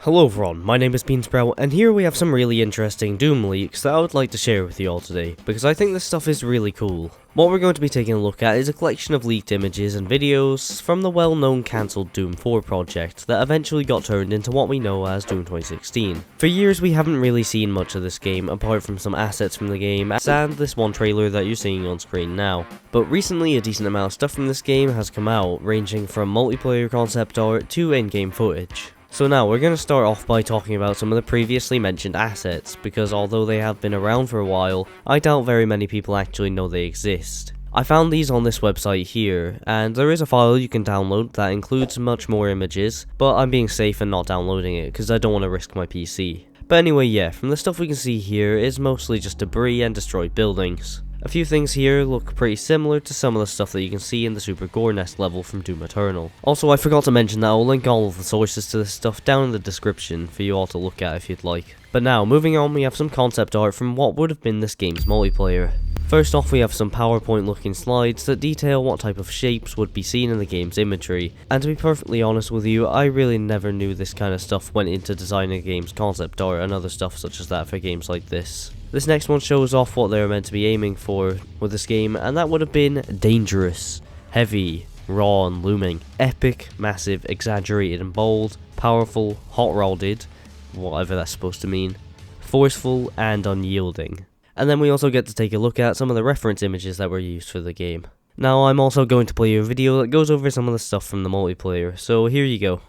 Hello everyone, my name is Beansprout, and here we have some really interesting Doom leaks that I would like to share with you all today, because I think this stuff is really cool. What we're going to be taking a look at is a collection of leaked images and videos from the well-known cancelled Doom 4 project that eventually got turned into what we know as Doom 2016. For years we haven't really seen much of this game apart from some assets from the game and this one trailer that you're seeing on screen now. But recently a decent amount of stuff from this game has come out, ranging from multiplayer concept art to in-game footage. So now, we're going to start off by talking about some of the previously mentioned assets, because although they have been around for a while, I doubt very many people actually know they exist. I found these on this website here, and there is a file you can download that includes much more images, but I'm being safe and not downloading it because I don't want to risk my PC. But anyway, yeah, from the stuff we can see here is mostly just debris and destroyed buildings. A few things here look pretty similar to some of the stuff that you can see in the Super Gore Nest level from Doom Eternal. Also, I forgot to mention that I'll link all of the sources to this stuff down in the description for you all to look at if you'd like. But now, moving on, we have some concept art from what would have been this game's multiplayer. First off, we have some PowerPoint looking slides that detail what type of shapes would be seen in the game's imagery, and to be perfectly honest with you, I really never knew this kind of stuff went into designing a game's concept art and other stuff such as that for games like this. This next one shows off what they were meant to be aiming for with this game, and that would have been dangerous, heavy, raw and looming, epic, massive, exaggerated and bold, powerful, hot-rodded, whatever that's supposed to mean, forceful and unyielding. And then we also get to take a look at some of the reference images that were used for the game. Now I'm also going to play you a video that goes over some of the stuff from the multiplayer, so here you go.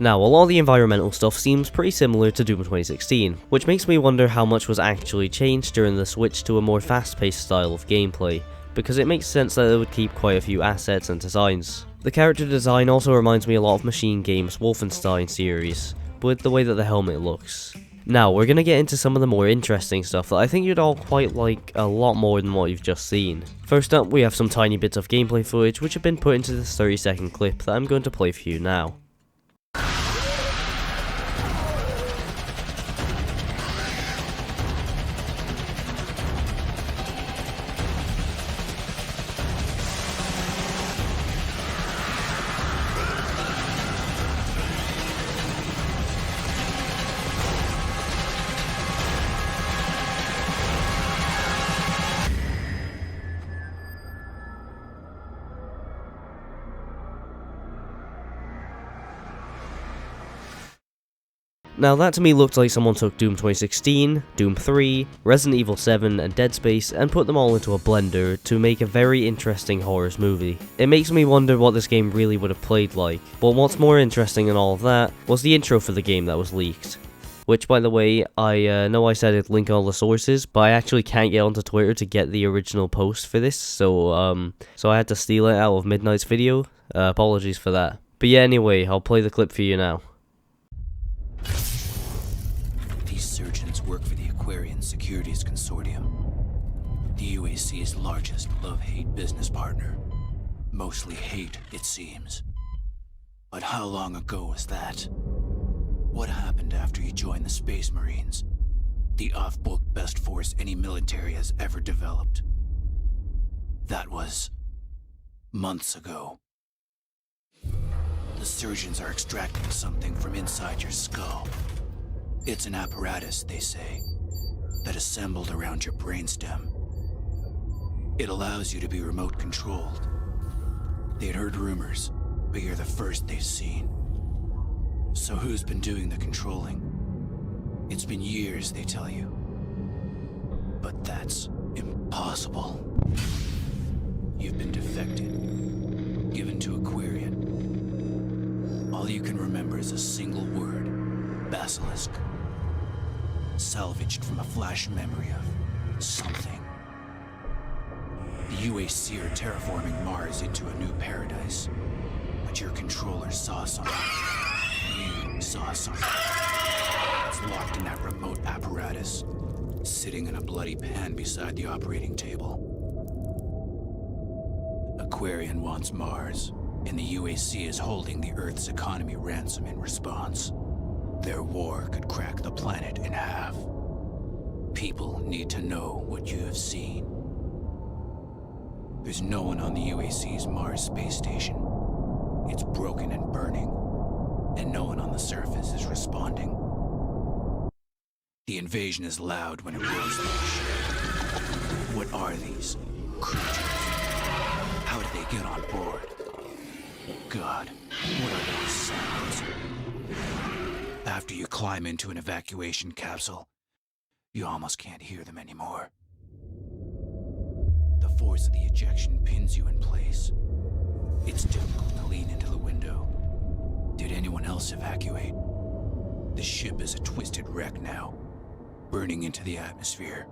Now, a lot of the environmental stuff seems pretty similar to Doom 2016, which makes me wonder how much was actually changed during the switch to a more fast-paced style of gameplay, because it makes sense that it would keep quite a few assets and designs. The character design also reminds me a lot of Machine Games' Wolfenstein series, with the way that the helmet looks. Now, we're gonna get into some of the more interesting stuff that I think you'd all quite like a lot more than what you've just seen. First up, we have some tiny bits of gameplay footage which have been put into this 30-second clip that I'm going to play for you now. Now that to me looked like someone took Doom 2016, Doom 3, Resident Evil 7 and Dead Space and put them all into a blender to make a very interesting horrors movie. It makes me wonder what this game really would have played like, but what's more interesting than all of that was the intro for the game that was leaked. Which, by the way, I know I said I'd link all the sources, but I actually can't get onto Twitter to get the original post for this, so I had to steal it out of Midnight's video. Apologies for that. But yeah, anyway, I'll play the clip for you now. These surgeons work for the Aquarian Securities Consortium, the UAC's largest love-hate business partner. Mostly hate, it seems. But how long ago was that? What happened after you joined the Space Marines? The off-book best force any military has ever developed. That was months ago. The surgeons are extracting something from inside your skull. It's an apparatus, they say, that assembled around your brainstem. It allows you to be remote controlled. They'd heard rumors, but you're the first they've seen. So who's been doing the controlling? It's been years, they tell you. But that's impossible. You've been defected, given to Aquarian. All you can remember is a single word, basilisk. Salvaged from a flash memory of something. The UAC are terraforming Mars into a new paradigm. but your controller saw something. You saw something. It's locked in that remote apparatus, sitting in a bloody pan beside the operating table. Aquarian wants Mars, and the UAC is holding the Earth's economy ransom in response. Their war could crack the planet in half. People need to know what you have seen. There's no one on the UAC's Mars space station. It's broken and burning, and no one on the surface is responding. The invasion is loud when it roars through the ship. What are these creatures? How did they get on board? God, what are those sounds? After you climb into an evacuation capsule, you almost can't hear them anymore. The force of the ejection pins you in place. It's difficult to lean into the window. Did anyone else evacuate? The ship is a twisted wreck now, burning into the atmosphere.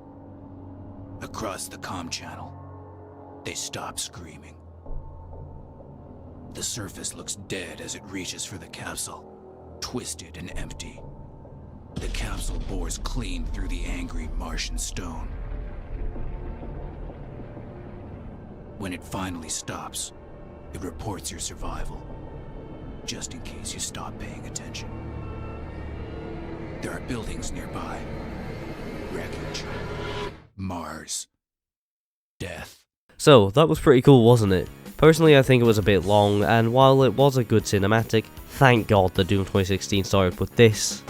Across the comm channel, they stop screaming. The surface looks dead as it reaches for the capsule, twisted and empty. The capsule bores clean through the angry Martian stone. When it finally stops, it reports your survival, just in case you stop paying attention. There are buildings nearby. Wreckage. Mars. Death. So, that was pretty cool, wasn't it? Personally, I think it was a bit long, and while it was a good cinematic, thank God that Doom 2016 started with this.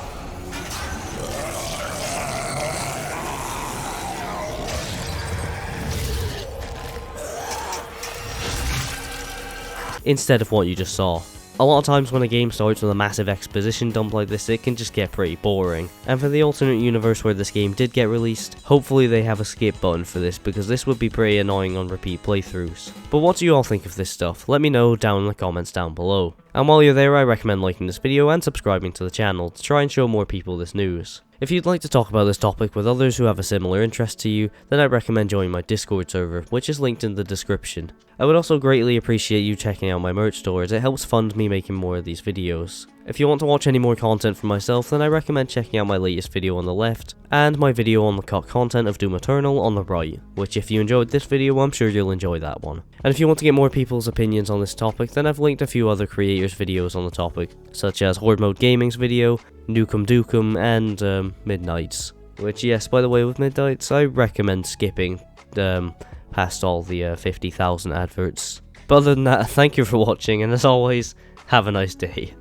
Instead of what you just saw. A lot of times when a game starts with a massive exposition dump like this, it can just get pretty boring. And for the alternate universe where this game did get released, hopefully they have a skip button for this, because this would be pretty annoying on repeat playthroughs. But what do you all think of this stuff? Let me know down in the comments down below. And while you're there, I recommend liking this video and subscribing to the channel to try and show more people this news. If you'd like to talk about this topic with others who have a similar interest to you, then I'd recommend joining my Discord server, which is linked in the description. I would also greatly appreciate you checking out my merch store, as it helps fund me making more of these videos. If you want to watch any more content from myself, then I recommend checking out my latest video on the left, and my video on the cut content of Doom Eternal on the right, which if you enjoyed this video, I'm sure you'll enjoy that one. And if you want to get more people's opinions on this topic, then I've linked a few other creators' videos on the topic, such as Horde Mode Gaming's video, Nukem Dukem, and Midnight's. Which, yes, by the way, with Midnight's, I recommend skipping past all the 50,000 adverts. But other than that, thank you for watching, and as always, have a nice day.